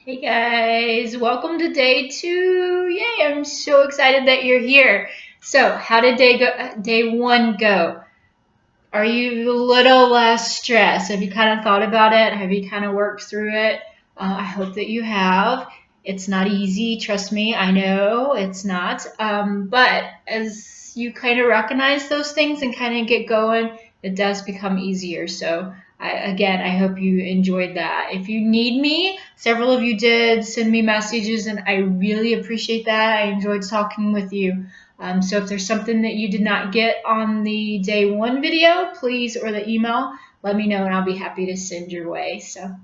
Hey guys, welcome to day 2. Yay, I'm so excited that you're here. So, how did day 1 go? Are you a little less stressed? Have you kind of thought about it? Have you kind of worked through it? I hope that you have. It's not easy, trust me, I know it's not. But as you kind of recognize those things and kind of get going, it does become easier. So, I hope you enjoyed that. If you need me, several of you did send me messages, and I really appreciate that. I enjoyed talking with you. So if there's something that you did not get on the day 1 video, please, or the email, let me know and I'll be happy to send your way. So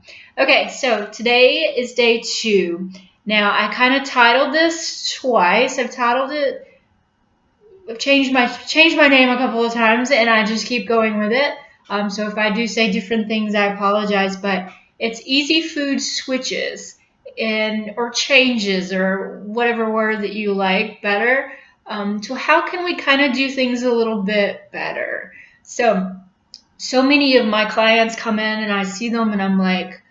today is day 2. Now I kind of titled this twice. I've changed my name a couple of times and I just keep going with it. So if I do say different things, I apologize, but it's easy food switches or changes or whatever word that you like better. To how can we kind of do things a little bit better? So many of my clients come in and I see them and I'm like,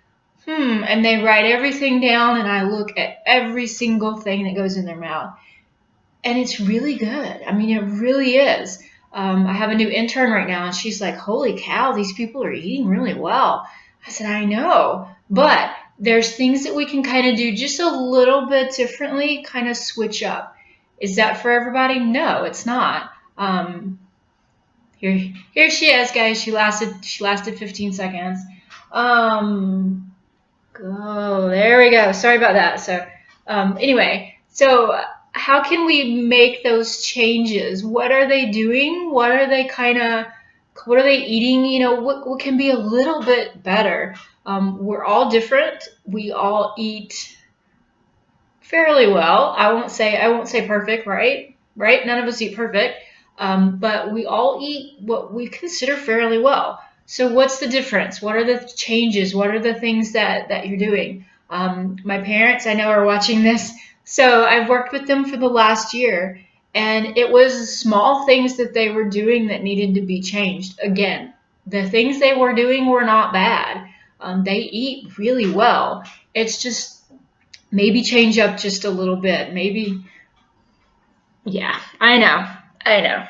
and they write everything down and I look at every single thing that goes in their mouth. And it's really good. I mean, it really is. I have a new intern right now and she's like, holy cow, these people are eating really well. I said, I know, but there's things that we can kind of do just a little bit differently, kind of switch up. Is that for everybody? No, it's not. Here she is, guys. She lasted 15 seconds. Go. There we go. Sorry about that. Anyway, how can we make those changes? What are they doing? What are they eating? What can be a little bit better? We're all different. We all eat fairly well. I won't say perfect, right? Right? None of us eat perfect. But we all eat what we consider fairly well. So what's the difference? What are the changes? What are the things that you're doing? My parents, I know, are watching this. So I've worked with them for the last year, and it was small things that they were doing that needed to be changed. Again, the things they were doing were not bad. They eat really well. It's just maybe change up just a little bit. Maybe, yeah, I know.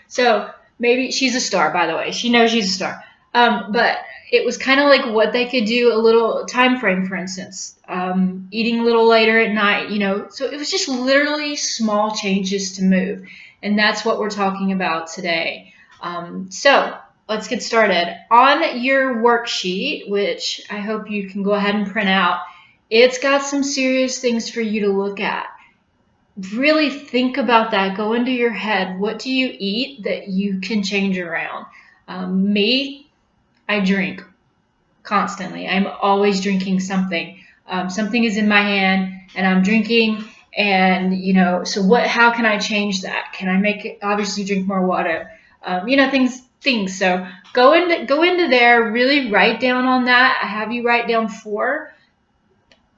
So maybe she's a star, by the way. She knows she's a star. But it was kind of like what they could do a little time frame, for instance, eating a little later at night, So it was just literally small changes to move. And that's what we're talking about today. So let's get started. On your worksheet, which I hope you can go ahead and print out, it's got some serious things for you to look at. Really think about that. Go into your head. What do you eat that you can change around? Me, I drink constantly. I'm always drinking something. Something is in my hand and I'm drinking. And, how can I change that? Can I make it, obviously drink more water? Things. So go into there, really write down on that. I have you write down 4.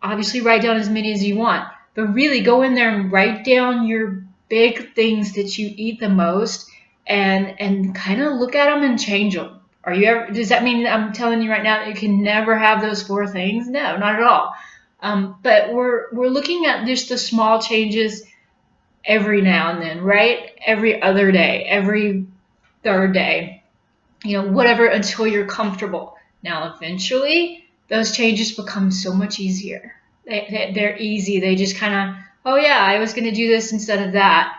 Obviously write down as many as you want, but really go in there and write down your big things that you eat the most and kind of look at them and change them. Does that mean I'm telling you right now that you can never have those 4 things? No, not at all. But we're looking at just the small changes every now and then, right? Every other day, every third day, whatever, until you're comfortable. Now, eventually, those changes become so much easier. They're easy. They just kind of, oh yeah, I was going to do this instead of that.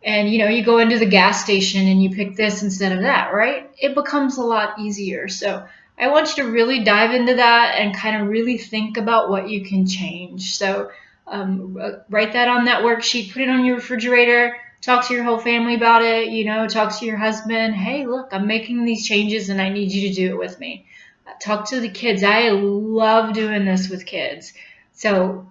And, you go into the gas station and you pick this instead of that, right? It becomes a lot easier. So I want you to really dive into that and kind of really think about what you can change. So write that on that worksheet, put it on your refrigerator, talk to your whole family about it, talk to your husband. Hey, look, I'm making these changes and I need you to do it with me. Talk to the kids. I love doing this with kids. So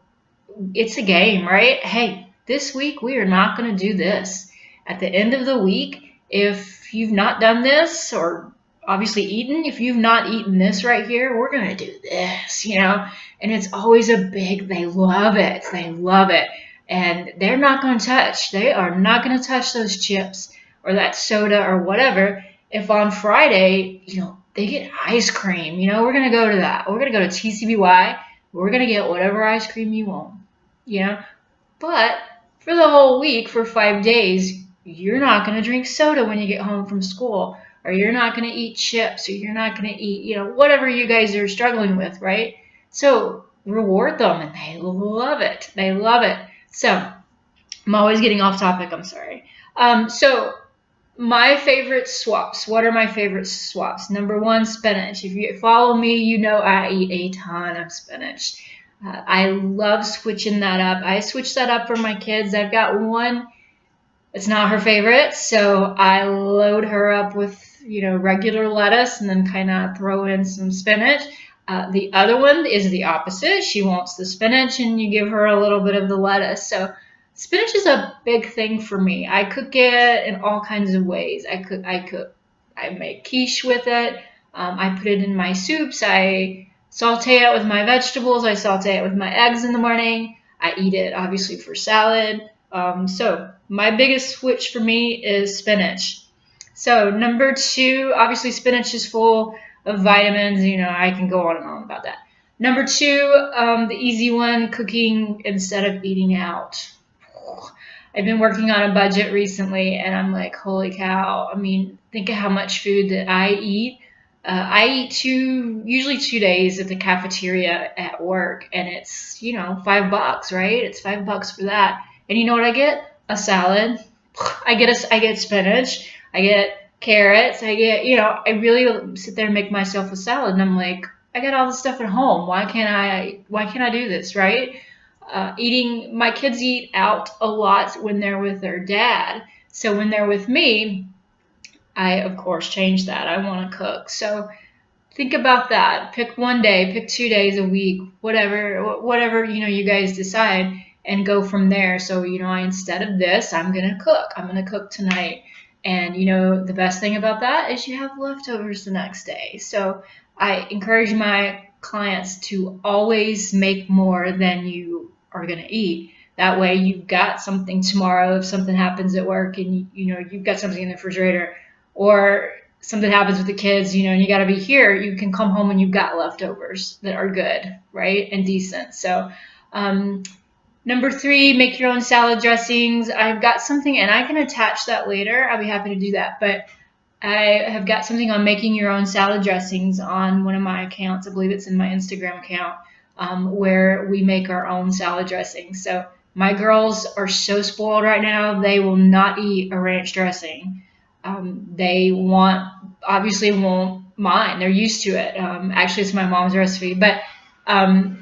it's a game, right? Hey, this week we are not going to do this. At the end of the week, if you've not done this, or obviously eaten, if you've not eaten this right here, we're going to do this, And it's always they love it. They love it. And they are not going to touch those chips or that soda or whatever. If on Friday, they get ice cream, we're going to go to that. We're going to go to TCBY. we're going to get whatever ice cream you want, you know? But for the whole week, for 5 days, you're not going to drink soda when you get home from school, or you're not going to eat chips, or you're not going to eat, whatever you guys are struggling with, right? So reward them, and they love it. They love it. So I'm always getting off topic. I'm sorry. So my favorite swaps. What are my favorite swaps? Number one, spinach. If you follow me, you know I eat a ton of spinach. I love switching that up. I switch that up for my kids. I've got one. It's not her favorite, so I load her up with, regular lettuce and then kind of throw in some spinach. The other one is the opposite. She wants the spinach and you give her a little bit of the lettuce. So spinach is a big thing for me. I cook it in all kinds of ways. I make quiche with it. I put it in my soups. I saute it with my vegetables. I saute it with my eggs in the morning. I eat it obviously for salad. So my biggest switch for me is spinach. So number two, obviously spinach is full of vitamins. I can go on and on about that. Number two, the easy one, cooking instead of eating out. I've been working on a budget recently, and I'm like, holy cow. I mean, think of how much food that I eat. I eat usually 2 days at the cafeteria at work, and it's, $5, right? It's $5 for that. And you know what I get? A salad. I get spinach. I get carrots. I get, I really sit there and make myself a salad, and I'm like, I got all this stuff at home. Why can't I do this, right? My kids eat out a lot when they're with their dad. So when they're with me, I, of course, change that. I want to cook. So think about that. Pick one day, pick 2 days a week, whatever, you guys decide, and go from there. So, instead of this, I'm going to cook. I'm going to cook tonight. And, the best thing about that is you have leftovers the next day. So I encourage my clients to always make more than you are going to eat. That way you've got something tomorrow if something happens at work and you've got something in the refrigerator, or something happens with the kids, and you got to be here. You can come home and you've got leftovers that are good, right, and decent. So number three, make your own salad dressings. I've got something, and I can attach that later. I'll be happy to do that. But I have got something on making your own salad dressings on one of my accounts. I believe it's in my Instagram account, where we make our own salad dressings. So my girls are so spoiled right now. They will not eat a ranch dressing. They obviously won't mind. They're used to it. Actually, it's my mom's recipe. But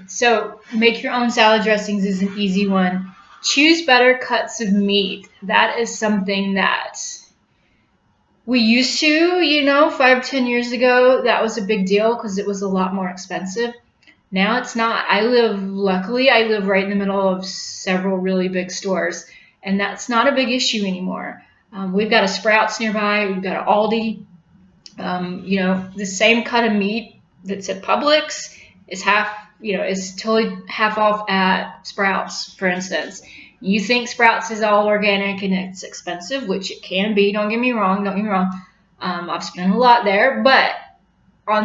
so make your own salad dressings is an easy one. Choose better cuts of meat. That is something that we used to, 5-10 years ago, that was a big deal because it was a lot more expensive. Now it's not. Luckily, I live right in the middle of several really big stores, and that's not a big issue anymore. We've got a Sprouts nearby. We've got an Aldi. The same cut of meat that's at Publix is totally half off at Sprouts, for instance. You think Sprouts is all organic and it's expensive, which it can be. Don't get me wrong. I've spent a lot there, but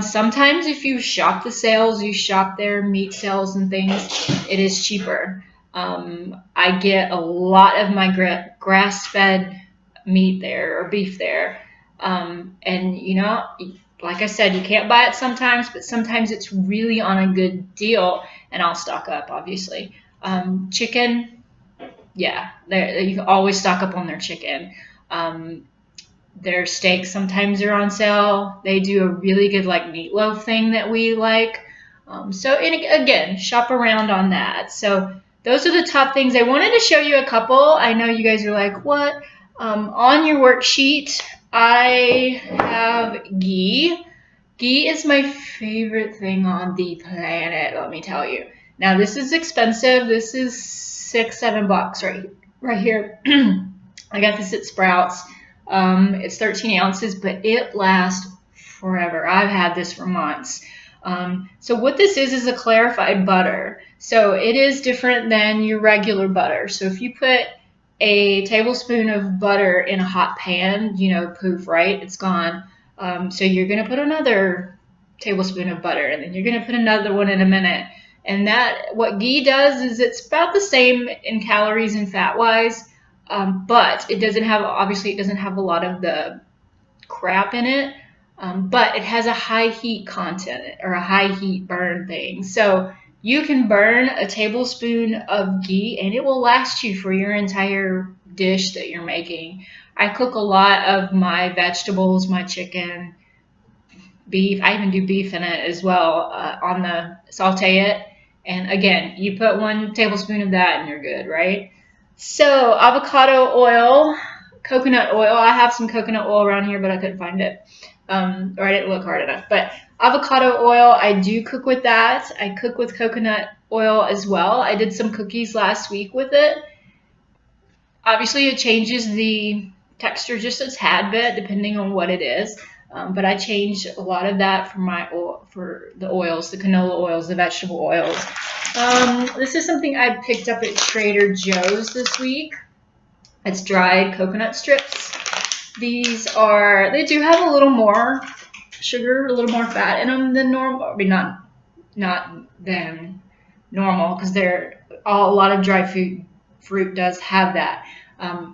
sometimes if you shop the sales, you shop their meat sales and things, it is cheaper. I get a lot of my grass-fed meat there, or beef there. And like I said, you can't buy it sometimes, but sometimes it's really on a good deal, and I'll stock up, obviously. Chicken, yeah, you can always stock up on their chicken. Their steaks sometimes are on sale. They do a really good meatloaf thing that we like. And again, shop around on that. So those are the top things. I wanted to show you a couple. I know you guys are like, what? On your worksheet, I have ghee. Ghee is my favorite thing on the planet, let me tell you. Now, this is expensive. This is $6-7 right here. I got this at Sprouts. It's 13 ounces, but it lasts forever. I've had this for months. So what this is a clarified butter. So it is different than your regular butter. So if you put a tablespoon of butter in a hot pan, poof, right? It's gone. So you're going to put another tablespoon of butter, and then you're going to put another one in a minute. And that, what ghee does is it's about the same in calories and fat wise, but it doesn't have, obviously it doesn't have a lot of the crap in it, but it has a high heat content or a high heat burn thing. So you can burn a tablespoon of ghee and it will last you for your entire dish that you're making. I cook a lot of my vegetables, my chicken, beef. I even do beef in it as well, on the saute it. And again, you put 1 tablespoon of that and you're good, right? So avocado oil, coconut oil. I have some coconut oil around here, but I couldn't find it. Or I didn't look hard enough. But avocado oil, I do cook with that. I cook with coconut oil as well. I did some cookies last week with it. Obviously, it changes the texture just a tad bit depending on what it is. But I changed a lot of that for my oil, for the oils, the canola oils, the vegetable oils. This is something I picked up at Trader Joe's this week. It's dried coconut strips. These are, they do have a little more sugar, a little more fat in them than normal. I mean, not than normal, because they're a lot of dry fruit does have that.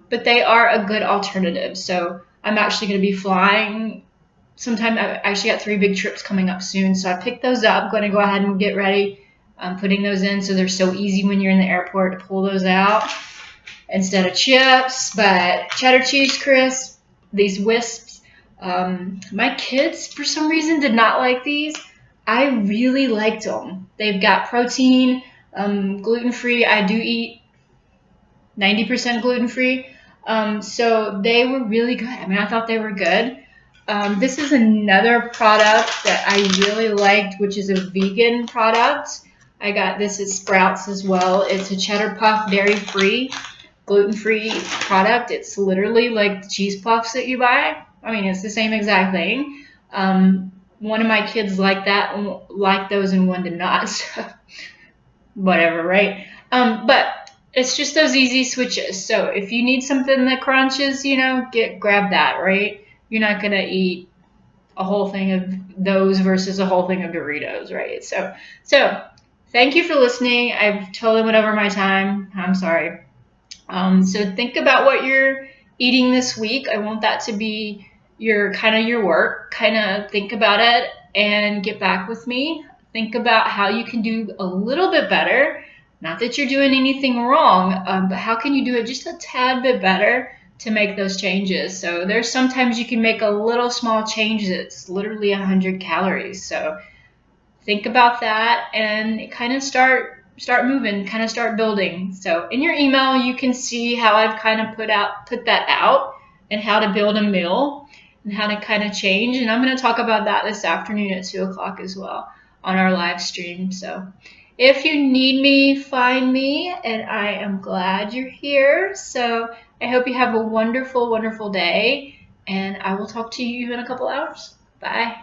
But they are a good alternative. So I'm actually going to be flying sometime. I actually got 3 big trips coming up soon, so I picked those up. I'm going to go ahead and get ready. I'm putting those in, so they're so easy when you're in the airport to pull those out instead of chips. But cheddar cheese crisp, these wisps. My kids, for some reason, did not like these. I really liked them. They've got protein, gluten-free. I do eat 90% gluten-free. So they were really good. I mean, I thought they were good. This is another product that I really liked, which is a vegan product. I got this at Sprouts as well. It's a cheddar puff, dairy-free, gluten-free product. It's literally like the cheese puffs that you buy. I mean, it's the same exact thing. One of my kids liked those, and one did not. So whatever, right? But it's just those easy switches. So if you need something that crunches, grab that, right? You're not gonna eat a whole thing of those versus a whole thing of Doritos, right? So thank you for listening. I've totally went over my time. I'm sorry. So think about what you're eating this week. I want that to be your work. Kind of think about it and get back with me. Think about how you can do a little bit better. Not that you're doing anything wrong, but how can you do it just a tad bit better to make those changes? So there's sometimes you can make a little small change that's literally 100 calories. So think about that and kind of start moving, kind of start building. So in your email, you can see how I've kind of put that out and how to build a meal and how to kind of change. And I'm going to talk about that this afternoon at 2 o'clock as well on our live stream. So if you need me, find me, and I am glad you're here. So I hope you have a wonderful, wonderful day, and I will talk to you in a couple hours. Bye.